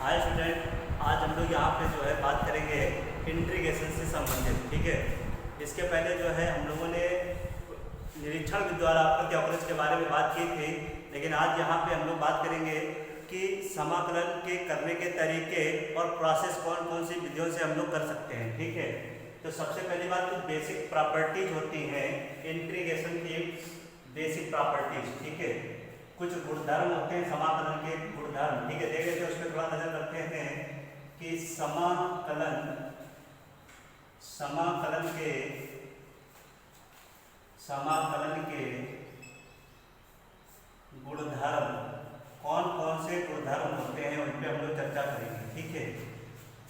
Hi student, आज हम लोग यहाँ पे जो है बात करेंगे इंटीग्रेशन से संबंधित। ठीक है, इसके पहले जो है हम लोगों ने निरीक्षण द्वारा प्रत्यावर्तन के बारे में बात की थी, लेकिन आज यहाँ पे हम लोग बात करेंगे कि समाकलन के करने के तरीके और प्रोसेस कौन कौन सी विधियों से हम लोग कर सकते हैं। ठीक है, तो सबसे पहली बात तो बेसिक प्रॉपर्टीज होती हैं इंटीग्रेशन की, बेसिक प्रॉपर्टीज। ठीक है, कुछ गुणधर्म होते हैं समाकलन के गुणधर्म। ठीक है, देख लेते हैं, उसमें थोड़ा नजर रखते हैं कि समाकलन के गुणधर्म कौन कौन से गुणधर्म होते हैं, उन पे हम लोग चर्चा करेंगे। ठीक है,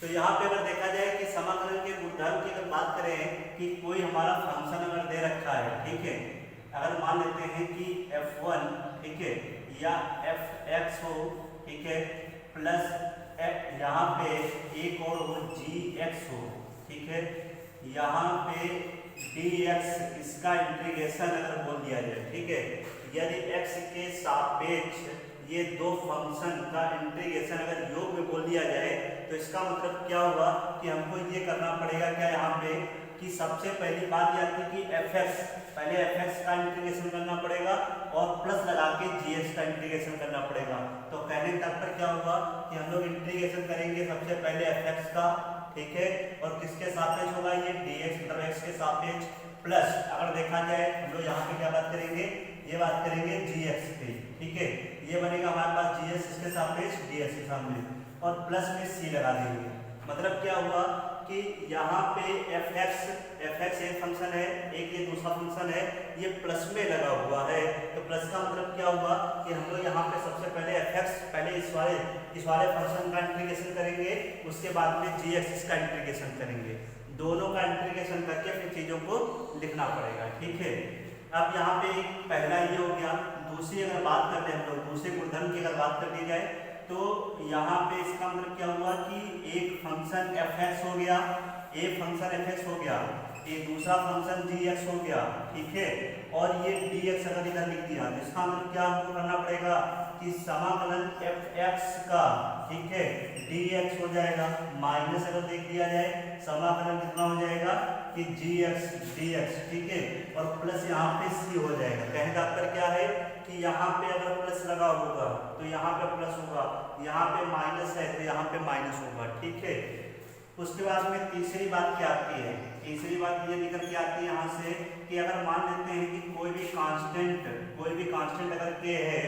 तो यहाँ पे अगर देखा जाए कि समाकलन के गुणधर्म की अगर बात करें कि कोई हमारा फंक्शन अगर दे रखा है, ठीक है, अगर मान लेते हैं कि f1, ठीक है, या fx हो, ठीक है, प्लस यहाँ पे एक और हो gx हो, ठीक है, यहाँ पे dx, इसका इंटीग्रेशन अगर बोल दिया जाए, ठीक है, यदि x के सापेक्ष ये दो फंक्शन का इंटीग्रेशन अगर योग में बोल दिया जाए तो इसका मतलब क्या होगा कि हमको ये करना पड़ेगा क्या यहाँ पे कि सबसे पहली बात यह थी कि fx, पहले fx का इंटीग्रेशन करना पड़ेगा और प्लस लगा के gx का इंटीग्रेशन करना पड़ेगा। तो कहने का तात्पर्य क्या होगा कि हम लोग इंटीग्रेशन करेंगे सबसे पहले fx का, ठीक है, और किसके सापेक्ष होगा ये dx, मतलब x के सापेक्ष, प्लस अगर देखा जाए हम लोग यहाँ पे क्या बात करेंगे, ये बात करेंगे gx पे। ठीक है, ये बनेगा हमारे पास gx इसके सापेक्ष dx के सामने, और प्लस में c लगा देंगे। मतलब क्या हुआ कि यहाँ पे fx एक फंक्शन है, एक ये दूसरा फंक्शन है, ये प्लस में लगा हुआ है। तो प्लस का मतलब क्या हुआ कि हम लोग यहाँ पे सबसे पहले fx, पहले इस वाले फंक्शन का इंटीग्रेशन करेंगे, उसके बाद में gx इसका इंटीग्रेशन करेंगे, दोनों का इंटीग्रेशन करके फिर चीज़ों को लिखना पड़ेगा। ठीक है, अब यहाँ पे पहला ये हो गया। दूसरी अगर बात करते हैं हम लोग, दूसरे गुणधर्म की अगर बात कर दी जाए तो यहाँ पे इसका मतलब क्या हुआ कि एक फंक्शन fx हो गया, एक फंक्शन fx हो गया, एक दूसरा फंक्शन gx हो गया, ठीक है, और ये dx अगर इधर लिख दिया तो इसका मतलब क्या हमको करना पड़ेगा कि समाकलन fx का, ठीक है, dx हो जाएगा, माइनस अगर देख दिया जाए समाकलन कितना हो जाएगा कि gx dx, ठीक है, और प्लस यहाँ पे c हो जाएगा। कहने का तात्पर्य क्या है कि यहाँ पे अगर प्लस लगा होगा तो यहाँ पे प्लस होगा, यहाँ पे माइनस है तो यहाँ पे माइनस होगा। ठीक है, उसके बाद में तीसरी बात क्या आती है, तीसरी बात ये निकल के आती है यहाँ से कि अगर मान लेते हैं कि कोई भी कांस्टेंट अगर k है,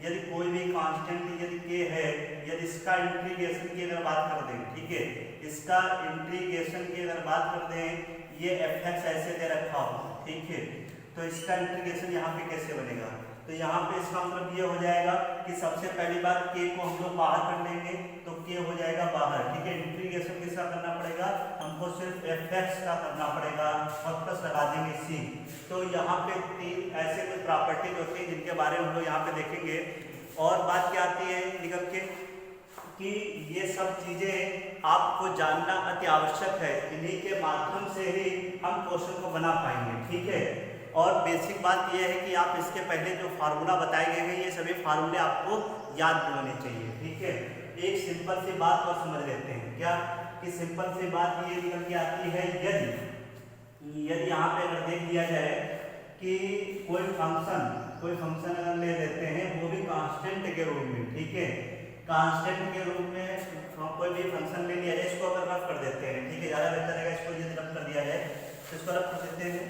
यदि कोई भी कांस्टेंट यदि k है, यदि इसका इंटीग्रेशन की अगर बात कर दें, ठीक है, इसका इंटीग्रेशन की अगर बात कर दें, ये fx ऐसे दे रखा हो, ठीक है, तो इसका इंटीग्रेशन यहाँ पे कैसे बनेगा, तो यहाँ पे इसका मतलब ये हो जाएगा कि सबसे पहली बात k को हम लोग बाहर कर लेंगे तो k हो जाएगा बाहर। ठीक है, इंटीग्रेशन किसका करना पड़ेगा, हमको सिर्फ fx का करना पड़ेगा और प्लस लगा देंगे c। तो यहाँ पे तीन ऐसे कुछ प्रॉपर्टीज होती है जिनके बारे में हम लोग यहाँ पे देखेंगे। और बात क्या आती है निकल के कि ये सब चीजें आपको जानना अति आवश्यक है, इन्हीं के माध्यम से ही हम क्वेश्चन को बना पाएंगे। ठीक है, और बेसिक बात यह है कि आप इसके पहले जो फार्मूला बताए गए हैं ये सभी फार्मूले आपको याद भी होने चाहिए। ठीक है, एक सिंपल सी बात और समझ लेते हैं क्या कि सिंपल सी बात ये निकल के आती है, यदि यहाँ पे अगर देख लिया जाए कि कोई फंक्शन अगर ले लेते हैं वो भी कांस्टेंट के रूप में, ठीक है, कांस्टेंट के रूप में कोई भी फंक्शन ले लिया जाए, इसको अगर रफ कर देते हैं, ठीक है, ज़्यादा बेहतर रहेगा, इसको यदि रफ कर दिया जाए तो इसको रफ कर देते हैं।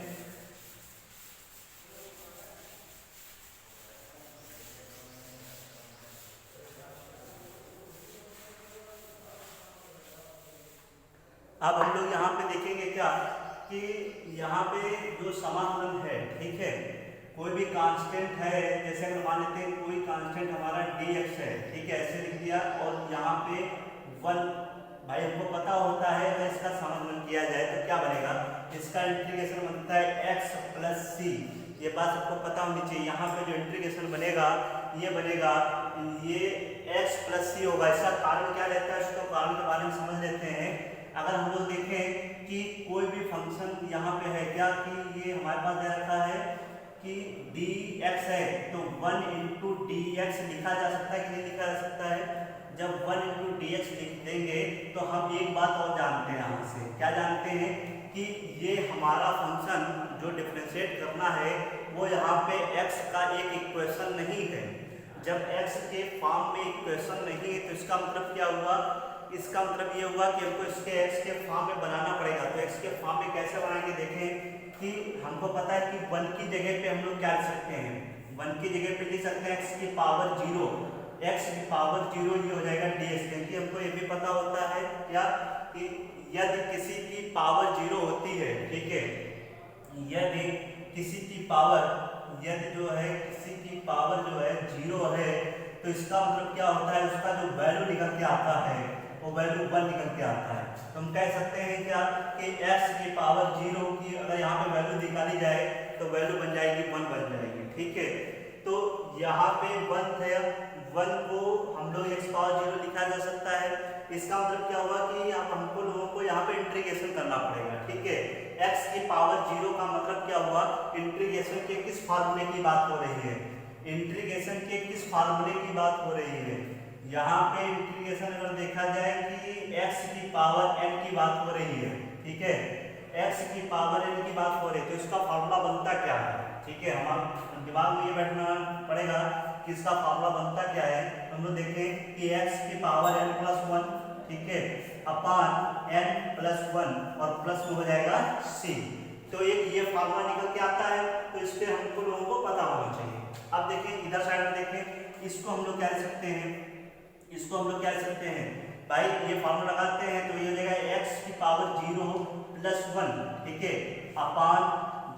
अब हम लोग यहाँ पे देखेंगे क्या कि यहाँ पे जो समाकलन है, ठीक है, कोई भी कांस्टेंट है, जैसे अगर मान लेते हैं कोई कांस्टेंट हमारा dx है, ठीक है, ऐसे लिख दिया, और यहाँ पे 1, भाई हमको पता होता है अगर इसका समाकलन किया जाए तो क्या बनेगा, इसका इंटीग्रेशन बनता है x प्लस c। ये बात सबको पता होनी चाहिए। यहाँ पे जो इंटीग्रेशन बनेगा ये बनेगा, ये x प्लस c होगा। इसका कारण क्या रहता है, इसको कारण के बारे में समझ लेते हैं। अगर हम लोग देखें कि कोई भी फंक्शन यहाँ पे है क्या कि ये हमारे पास दे रखा है कि dx है तो 1 × dx लिखा जा सकता है कि नहीं लिखा जा सकता है। जब 1 इंटू डी एक्स लिख देंगे तो हम एक बात और जानते हैं यहाँ से, क्या जानते हैं कि ये हमारा फंक्शन जो डिफरेंशिएट करना है वो यहाँ पे x का एक इक्वेशन नहीं है। जब x के फॉर्म में इक्वेशन नहीं है तो इसका मतलब क्या हुआ, इसका मतलब ये हुआ कि हमको इसके x के फॉर्म में बनाना पड़ेगा। तो x के फॉर्म में कैसे बनाएंगे, देखें कि हमको पता है कि 1 की जगह पे हम लोग क्या लिख सकते हैं, 1 की जगह पे लिख सकते हैं x की पावर 0, x की पावर 0 ये हो जाएगा dx। क्योंकि हमको ये भी पता होता है क्या कि यदि किसी की पावर 0 होती है, ठीक है, यदि किसी की पावर, यदि जो है किसी की पावर जो है 0 है तो इसका मतलब क्या होता है, उसका जो वैल्यू निकल के आता है वो वैल्यू 1 निकल के आता है। तो हम कह सकते हैं क्या कि x की पावर 0 की अगर यहाँ पे वैल्यू निकाली जाए तो वैल्यू बन जाएगी 1 बन जाएगी, ठीक है। तो यहाँ पे 1 थे, 1 को हम लोग x पावर 0 लिखा जा सकता है। इसका मतलब क्या हुआ कि अब हमको लोगों को यहाँ पे इंटीग्रेशन करना पड़ेगा, ठीक है। x की पावर 0 का मतलब क्या हुआ, इंटीग्रेशन के किस फार्मूले की बात हो रही है, इंटीग्रेशन के किस फार्मूले की बात हो रही है। यहाँ पे इंटीग्रेशन अगर देखा जाए कि x की पावर n की बात हो रही है, ठीक है, x की पावर n की बात हो रही है तो इसका फार्मूला बनता क्या है, ठीक है। हमारे दिमाग में ये बैठना पड़ेगा कि इसका फार्मूला बनता क्या है। हम लोग देखें कि x की पावर n प्लस 1, ठीक है, अपान n प्लस 1 और प्लस में हो जाएगा c। तो एक ये फार्मूला निकल के आता है, तो इस पे हमको लोगों को पता होना चाहिए। अब देखें इधर साइड में देखें, इसको हम लोग क्या लिख सकते हैं, इसको हम लोग क्या लिख सकते हैं भाई, ये फार्मूला लगाते हैं तो ये हो जाएगा x की पावर 0 प्लस 1, ठीक है, अपान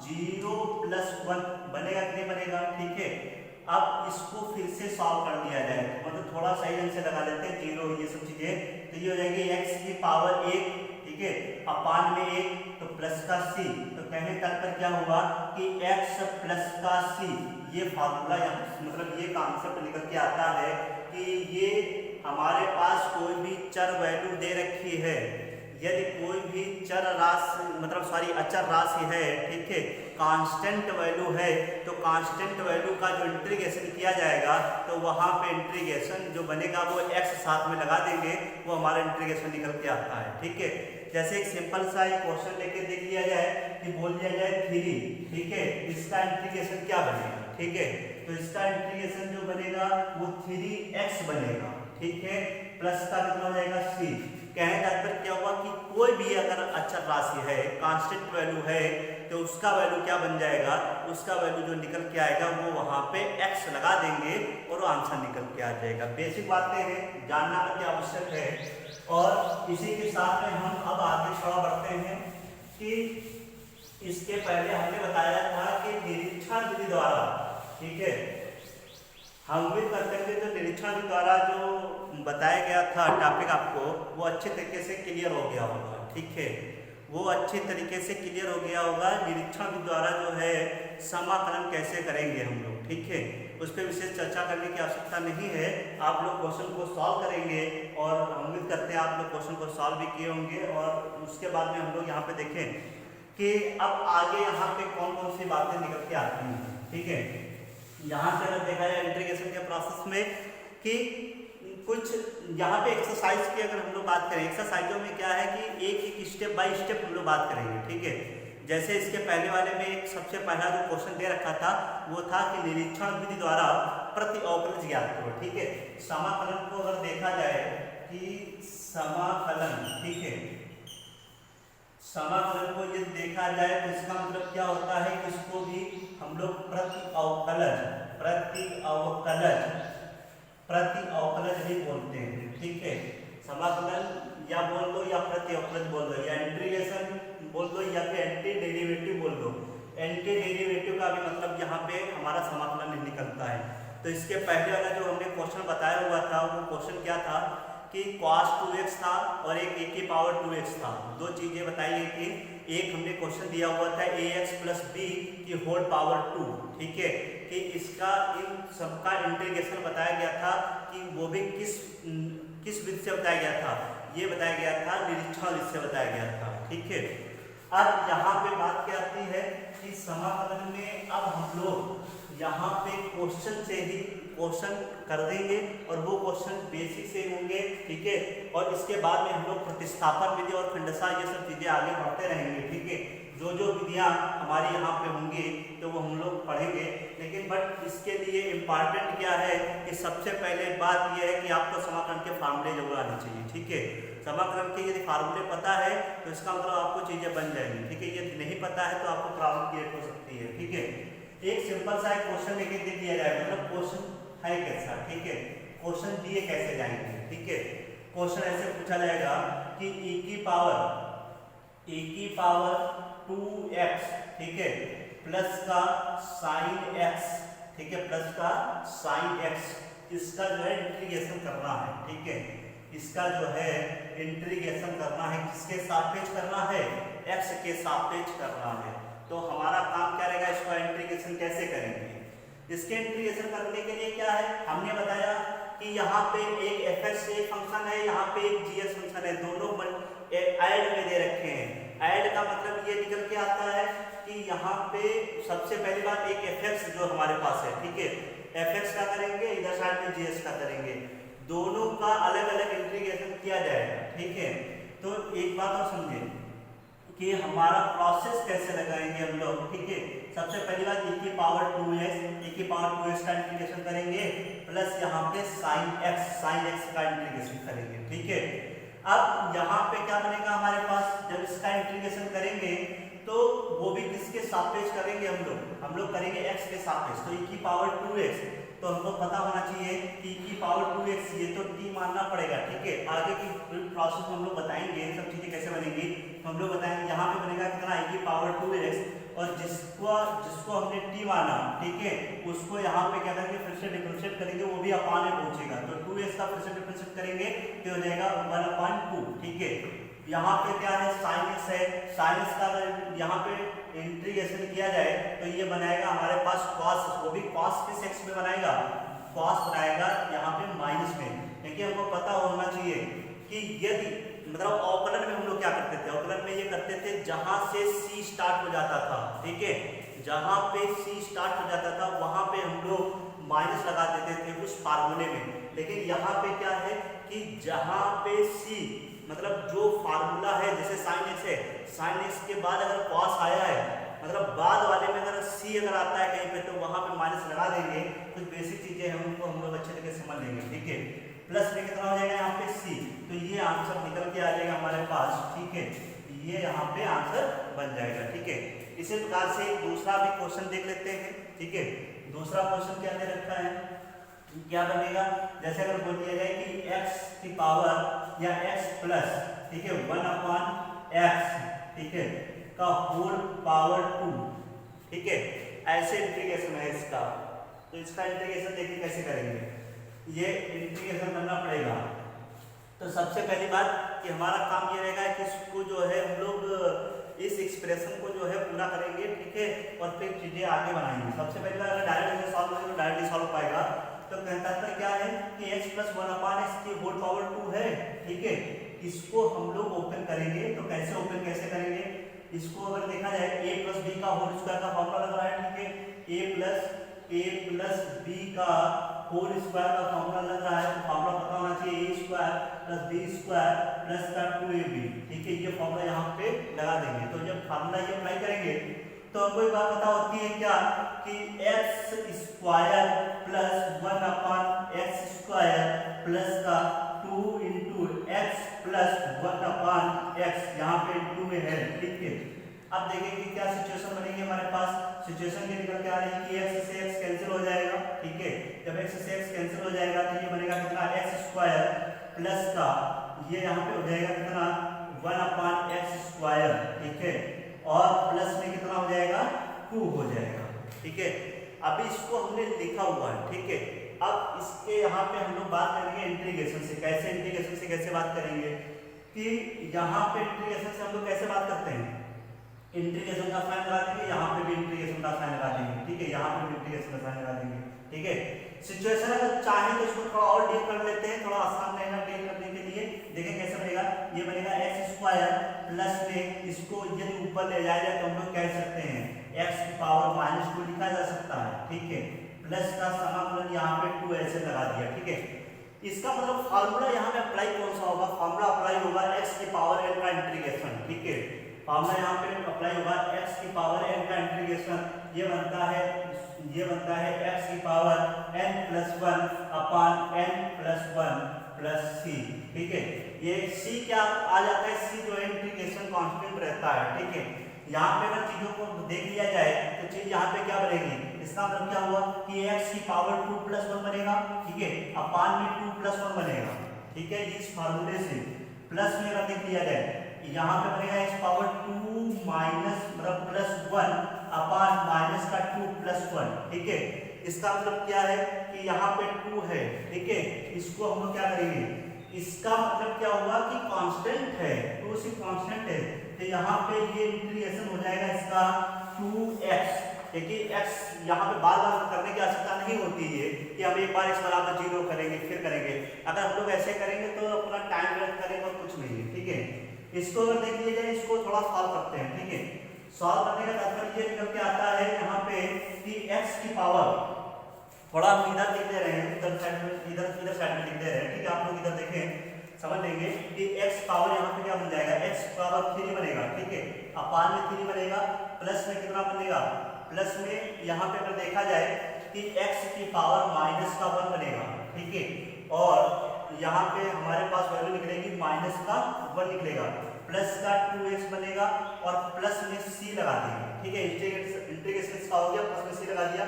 0 प्लस 1 बनेगा कि नहीं बनेगा, ठीक है। अब इसको फिर से सॉल्व कर दिया जाए, मतलब थोड़ा सही ढंग से लगा लेते हैं 0 ये सब चीजें, तो ये हो जाएगी x की पावर 1, ठीक है, अपान में 1 तो प्लस का c। तो कहने तात्पर्य क्या हुआ कि x प्लस का c, ये फार्मूला मतलब ये कॉन्सेप्ट निकल के आता है कि ये हमारे पास कोई भी चर वैल्यू दे रखी है, यदि कोई भी चर राशि मतलब सॉरी अचर राशि है, ठीक है, कांस्टेंट वैल्यू है, तो कांस्टेंट वैल्यू का जो इंटीग्रेशन किया जाएगा तो वहाँ पे इंटीग्रेशन जो बनेगा वो x साथ में लगा देंगे, वो हमारा इंटीग्रेशन निकल के आता है, ठीक है। जैसे एक सिंपल सा एक क्वेश्चन लेके देख लिया जाए कि बोल दिया जाए 3, ठीक है, इसका इंटीग्रेशन क्या बनेगा, ठीक है, तो इसका इंटीग्रेशन जो बनेगा वो 3x बनेगा, ठीक है, प्लस का कितना हो जाएगा c। कहने का तात्पर्य क्या हुआ कि कोई भी अगर अचर राशि है, कांस्टेंट वैल्यू है, तो उसका वैल्यू क्या बन जाएगा, उसका वैल्यू जो निकल के आएगा वो वहां पे x लगा देंगे और आंसर निकल के आ जाएगा। बेसिक बातें हैं, जानना अति आवश्यक है। और इसी के साथ में हम अब आगे थोड़ा बढ़ते हैं कि इसके पहले हमने बताया था कि निरीक्षण विधि द्वारा, ठीक है, हम उम्मीद करते हैं कि जो निरीक्षण विधि द्वारा जो बताया गया था टॉपिक आपको वो अच्छे तरीके से क्लियर हो गया होगा, ठीक है, वो अच्छे तरीके से क्लियर हो गया होगा। निरीक्षण विधि द्वारा जो है समाकलन कैसे करेंगे हम लोग, ठीक है, उस पर विशेष चर्चा करने की आवश्यकता नहीं है। आप लोग क्वेश्चन को सॉल्व करेंगे और उम्मीद करते हैं आप लोग क्वेश्चन को सॉल्व भी किए होंगे। और उसके बाद में हम लोग यहाँ पे देखें कि अब आगे यहाँ पे कौन कौन सी बातें निकल के आती हैं, ठीक है। यहाँ से अगर देखा जाए इंटीग्रेशन के प्रोसेस में कि कुछ यहाँ पे एक्सरसाइज की अगर हम लोग बात करें, एक्सरसाइजों में क्या है कि एक एक स्टेप बाय स्टेप हम लोग बात करेंगे, ठीक है। जैसे इसके पहले वाले में एक सबसे पहला जो क्वेश्चन दे रखा था वो था कि निरीक्षण विधि द्वारा प्रति अवकलज ज्ञात करो, ठीक है। समाकलन को अगर देखा जाए कि समाकलन, ठीक है, समाकलन को यदि देखा जाए तो इसका मतलब क्या होता है कि इसको भी हम लोग प्रति अवकलज भी बोलते हैं, ठीक है। समाकलन या बोल दो या प्रति अवकलज बोल दो या इंटीग्रेशन बोल दो या फिर एंटी डेरिवेटिव बोल दो। एंटी डेरिवेटिव का भी मतलब यहाँ पे हमारा समाकलन नहीं निकलता है। तो इसके पहले वाला जो हमने क्वेश्चन बताया हुआ था वो क्वेश्चन क्या था कि cos 2x था और एक a की पावर 2x था। दो चीजें बताई गई थी। एक हमने क्वेश्चन दिया हुआ था ax प्लस b की होल पावर 2, ठीक है, कि इसका इन सबका इंटीग्रेशन बताया गया था कि वो भी किस विधि से बताया गया था, ये बताया गया था निरीक्षण विधि से बताया गया था, ठीक है। अब यहाँ पे बात क्या आती है कि समाकलन में अब हम लोग यहाँ पे क्वेश्चन से ही क्वेश्चन कर देंगे और वो क्वेश्चन बेसिक से होंगे, ठीक है। और इसके बाद में हम लोग प्रतिस्थापन विधि और खंडसा ये सब चीज़ें आगे बढ़ते रहेंगे, ठीक है। जो जो विधियाँ हमारी यहाँ पे होंगी तो वो हम लोग पढ़ेंगे, लेकिन बट इसके लिए इम्पॉर्टेंट क्या है कि सबसे पहले बात यह है कि आपको समाकलन के फार्मूले जरूर आने चाहिए, ठीक है। समाकलन के यदि फार्मूले पता है तो इसका मतलब आपको चीज़ें बन जाएंगी, ठीक है। यदि नहीं पता है तो आपको प्रॉब्लम क्रिएट हो सकती है, ठीक है। एक सिंपल सा एक क्वेश्चन लेके दे दिया जाए, मतलब क्वेश्चन है कैसा, ठीक है। क्वेश्चन दिए कैसे जाएंगे, ठीक है। क्वेश्चन ऐसे पूछा जाएगा कि e की पावर 2x, ठीक है, प्लस का sin x, ठीक है, प्लस का sin x, इसका जो है इंटीग्रेशन करना है, ठीक है। इसका जो है इंटीग्रेशन करना है, किसके सापेक्ष करना है, x के सापेक्ष करना है। तो हमारा काम क्या रहेगा, इसका इंटीग्रेशन कैसे करेंगे। इसके इंटीग्रेशन करने के लिए क्या है, हमने बताया कि यहाँ पे एक fx एक फंक्शन है, यहाँ पे एक gx फंक्शन है, दोनों ऐड में दे रखे हैं। ऐड का मतलब ये निकल के आता है कि यहाँ पे सबसे पहली बात एक fx जो हमारे पास है, ठीक है, fx का करेंगे, इधर साइड में gx का करेंगे, दोनों का अलग अलग इंटीग्रेशन किया जाएगा, ठीक है। तो एक बात और समझे कि हमारा प्रोसेस कैसे लगाएंगे हम लोग, ठीक है। सबसे पहली बात e की पावर 2x का इंटीग्रेशन करेंगे, प्लस यहाँ पे sin x का इंटीग्रेशन करेंगे, ठीक है। अब यहाँ पे क्या बनेगा हमारे पास, जब इसका इंटीग्रेशन करेंगे तो वो भी किसके सापेक्ष करेंगे, हम लोग करेंगे x के सापेक्ष। तो e की पावर 2x, तो हमको पता होना चाहिए कि e की पावर 2x, ये तो t मानना पड़ेगा, ठीक है। आगे की प्रोसेस हम लोग बताएंगे, सब चीजें कैसे बनेंगी हम लोग बताएंगे। यहाँ पे बनेगा कितना, e की पावर 2x, और जिसको हमने t माना, ठीक है, उसको यहाँ पे क्या करेंगे, फिर से डिफरेंशिएट करेंगे, वो भी अपान में पहुंचेगा। तो 2x का फिर से डिफरेंशिएट करेंगे तो हो जाएगा 1/2, ठीक है। यहाँ पे क्या है, sin x है, sin x का अगर यहाँ पे इंटीग्रेशन किया जाए तो ये बनाएगा हमारे पास cos, वो भी cos किस x में बनाएगा, cos बनाएगा यहाँ पे माइनस में। देखिए हमको पता होना चाहिए कि यदि मतलब अवकलन में हम लोग क्या करते थे, अवकलन में ये करते थे जहां से c स्टार्ट हो जाता था, ठीक है, जहां पे c स्टार्ट हो जाता था वहां पे हम लोग माइनस लगा देते थे उस फार्मूले में। लेकिन यहाँ पे क्या है कि जहां पे c मतलब जो फार्मूला है, जैसे sin x है, sin x के बाद अगर cos आया है, मतलब बाद वाले में अगर c अगर आता है कहीं पे तो वहां पे माइनस लगा देंगे। कुछ बेसिक चीजें हम लोग अच्छे तरीके से समझ लेंगे, ठीक है। प्लस में कितना हो जाएगा यहाँ पे c, तो ये आंसर निकल के आ जाएगा हमारे पास, ठीक है, ये यहाँ पे आंसर बन जाएगा, ठीक है। इसी प्रकार से दूसरा भी क्वेश्चन देख लेते हैं, ठीक है। दूसरा क्वेश्चन क्या दे रखा है, क्या बनेगा, जैसे अगर बोल दिया जाए कि x की पावर या x प्लस, ठीक है, 1/x, ठीक है, का होल पावर 2, ठीक है, ऐसे इंटीग्रेशन है इसका। तो इसका इंटीग्रेशन देखिए कैसे करेंगे, ये इंटीग्रेशन करना पड़ेगा। तो सबसे पहली बात कि हमारा काम ये रहेगा कि इसको जो है हम लोग इस एक्सप्रेशन को जो है पूरा करेंगे, ठीक है, और फिर चीजें आगे बनाएंगे। सबसे पहली बात अगर डायरेक्ट सॉल्व करेंगे तो डायरेक्टली सॉल्व हो पाएगा। तो कहता था क्या है कि x प्लस 1/x की होल पावर 2 है, ठीक है, इसको हम लोग ओपन करेंगे। तो कैसे ओपन कैसे करेंगे, इसको अगर देखा जाए a प्लस b का होल स्क्वायर का फॉर्मूला लग रहा है, ठीक है, a प्लस b का होल स्क्वायर का फॉर्मूला लग रहा है। तो फॉर्मूला पता होना चाहिए a square plus b square plus का 2ab, ठीक है, ये फॉर्मूला यहाँ पे लगा देंगे। तो जब फॉर्मूला ये अप्लाई करेंगे तो हमको एक बात पता होती है क्या कि x square plus 1/x square plus का 2 into x प्लस 1/x, यहाँ पे 2 में है, ठीक है। अब देखेंगे क्या सिचुएशन बनेगी हमारे पास। सिचुएशन ये निकल के आ रही है कि x से x कैंसिल हो जाएगा, ठीक है। जब x से x कैंसिल हो जाएगा तो ये बनेगा कितना, x स्क्वायर प्लस का ये यहाँ पे हो जाएगा कितना 1/x स्क्वायर, ठीक है, और प्लस में कितना हो जाएगा 2 हो जाएगा, ठीक है। अभी इसको हमने लिखा हुआ है, ठीक है। अब इसके यहाँ पे हम लोग बात करेंगे इंटीग्रेशन से। कैसे इंटीग्रेशन से कैसे बात करेंगे कि यहाँ पे इंटीग्रेशन से हम लोग कैसे बात करते हैं, इंटीग्रेशन का साइन लगा देंगे, यहाँ पे भी इंटीग्रेशन का साइन लगा देंगे, ठीक है, यहाँ पे भी इंटीग्रेशन का साइन लगा देंगे, ठीक है। सिचुएशन अगर चाहे तो इसको थोड़ा और डील कर लेते हैं, थोड़ा आसान रहेगा डील करने के लिए। देखें कैसे बनेगा, ये बनेगा x स्क्वायर प्लस में इसको यदि ऊपर ले जाया जाए तो हम लोग कह सकते हैं x की पावर -2 लिखा जा सकता है, ठीक है, प्लस का समाकलन यहाँ पे 2 ऐसे लगा दिया, ठीक है। इसका मतलब फार्मूला यहाँ पे अप्लाई कौन सा होगा, फार्मूला अप्लाई होगा x की पावर n का इंटीग्रेशन, ठीक है। फार्मूला यहाँ पे अप्लाई होगा x की पावर n का इंटीग्रेशन, ये बनता है x की पावर n प्लस 1 अपान n प्लस 1 प्लस c, ठीक है। ये c क्या आ जाता है, c जो है इंटीग्रेशन कांस्टेंट रहता है, ठीक है। यहाँ पे अगर चीजों को देख लिया जाए तो चीज यहाँ पे क्या बनेगी, इसका मतलब क्या हुआ कि x की पावर 2 प्लस 1 बनेगा, ठीक है, अपान में 2 प्लस 1 बनेगा, ठीक है। इस फार्मूले से प्लस में अगर देख लिया जाए यहाँ पे बनेगा x पावर 2 माइनस मतलब प्लस 1 अपान माइनस का 2 प्लस 1, ठीक है। इसका मतलब क्या है कि यहाँ पे 2 है, ठीक है, इसको हम लोग क्या करेंगे, इसका मतलब क्या हुआ कि कांस्टेंट है, 2 सिर्फ कांस्टेंट है, तो यहाँ पे ये इंटीग्रेशन हो जाएगा इसका 2x, देखिए x यहाँ पे बार बार करने की आवश्यकता नहीं होती है कि हम एक बार x बराबर 0 करेंगे फिर करेंगे। अगर हम लोग ऐसे करेंगे तो अपना टाइम वेस्ट करेंगे और कुछ नहीं है, ठीक है। इसको अगर देख लिया जाए, इसको थोड़ा सॉल्व करते हैं, ठीक है। सॉल्व करने का तात्पर्य ये निकल के आता है यहाँ पे कि x की पावर, थोड़ा हम इधर लिख दे रहे हैं, इधर साइड में लिख दे रहे हैं, ठीक है। आप लोग इधर देखें समझ लेंगे कि x पावर यहाँ पे क्या बन जाएगा, x पावर 3 बनेगा, ठीक है, अपान में 3 बनेगा, प्लस में कितना बनेगा, प्लस में यहाँ पे अगर देखा जाए कि x की पावर माइनस का 1 बनेगा, ठीक है, और यहाँ पे हमारे पास वैल्यू निकलेगी माइनस का 1 निकलेगा, प्लस का 2x बनेगा और प्लस में c लगा देंगे, ठीक है। इंटीग्रेशन इसका हो गया, प्लस में c लगा दिया।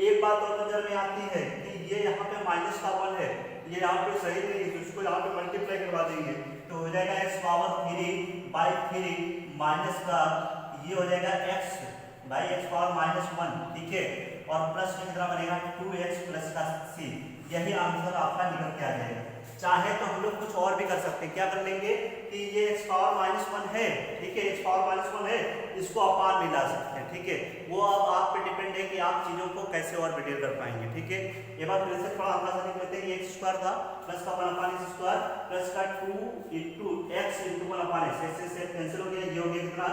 एक बात और नजर में आती है कि ये यहाँ पे माइनस का 1 है, ये यहाँ पे सही नहीं है, तो इसको यहाँ पे मल्टीप्लाई करवा देंगे तो हो जाएगा x पावर 3/3 माइनस का ये हो जाएगा x बाई x पावर -1, ठीक है, और प्लस में कितना बनेगा 2x प्लस का c, यही आंसर आपका निकल के आ जाएगा। चाहे तो हम लोग कुछ और भी कर सकते हैं, क्या कर लेंगे कि ये x पावर -1 है, ठीक है, x पावर -1 है, इसको अपान में ला सकते हैं, ठीक है। वो अब आप पे डिपेंड है कि आप चीजों को कैसे और डिटेल कर पाएंगे, ठीक है। ये बात फिर से थोड़ा अंदाजा देख लेते हैं, ये x स्क्वायर था प्लस का 1 अपान x स्क्वायर प्लस का 2 into x into 1 अपान x, ऐसे कैंसिल हो गया, ये हो गया कितना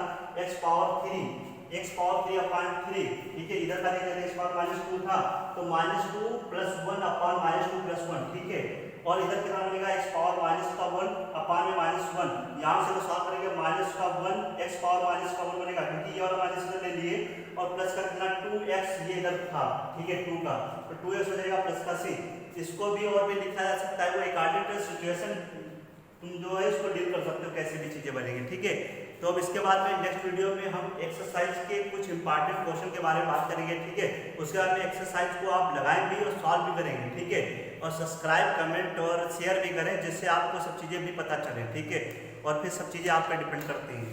x पावर 3 अपान 3, ठीक है। इधर का देखिए x पावर -2 था तो -2 प्लस 1 अपान -2 प्लस 1, ठीक है, और इधर कितना बनेगा x पावर -1 अपान में -1, यहाँ से तो सॉल्व करेंगे -1 x पावर -1 बनेगा क्योंकि ये वाला माइनस इधर ले लिए, और प्लस का कितना 2x ये इधर था, ठीक है, 2 का तो 2x हो जाएगा प्लस का c। इसको भी और भी लिखा जा सकता है, वो अकॉर्डिंग टू सिचुएशन तुम जो है इसको डील कर सकते हो, कैसे भी चीजें बनेंगी, ठीक है। तो अब इसके बाद में नेक्स्ट वीडियो में हम एक्सरसाइज के कुछ इंपॉर्टेंट क्वेश्चन के बारे में बात करेंगे, ठीक है। उसके बाद में एक्सरसाइज को आप लगाएं भी और सॉल्व भी करेंगे, ठीक है। और सब्सक्राइब, कमेंट और शेयर भी करें जिससे आपको सब चीज़ें भी पता चलें, ठीक है। और फिर सब चीज़ें आप पे डिपेंड करती हैं।